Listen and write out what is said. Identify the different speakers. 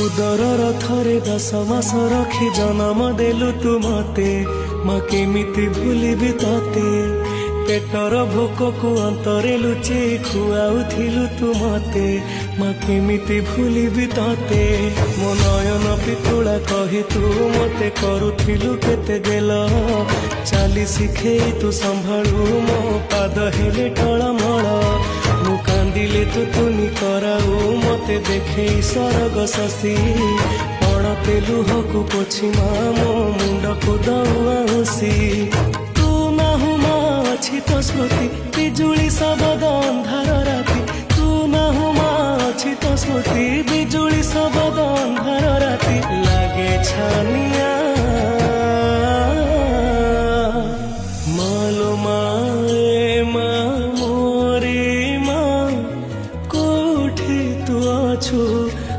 Speaker 1: उदरर थरे 10 मास रखी जन्म देलु तू मते माँ केमिति भूलिबि तते पेटर भोक को अंतरे लुचे खुआउथिलु तू मते माँ केमिति भूलिबि तते मो नयन पितुला कही तू मते करुथिलु केते गेल चाली शिखेई तू संभाळु मो पाद हेले टळमळ मु कांदिले तू तुनी कराऊ मते देखे सरग शशि पड़ते लुहकु पोछि मो मुंड को दउसी तू नाहु मा अछि तो स्मृति बिजुली शब्द अंधार राति तू नाहु मा अछि तो स्मृति बिजुली शब्द अंधार राति लागे छानी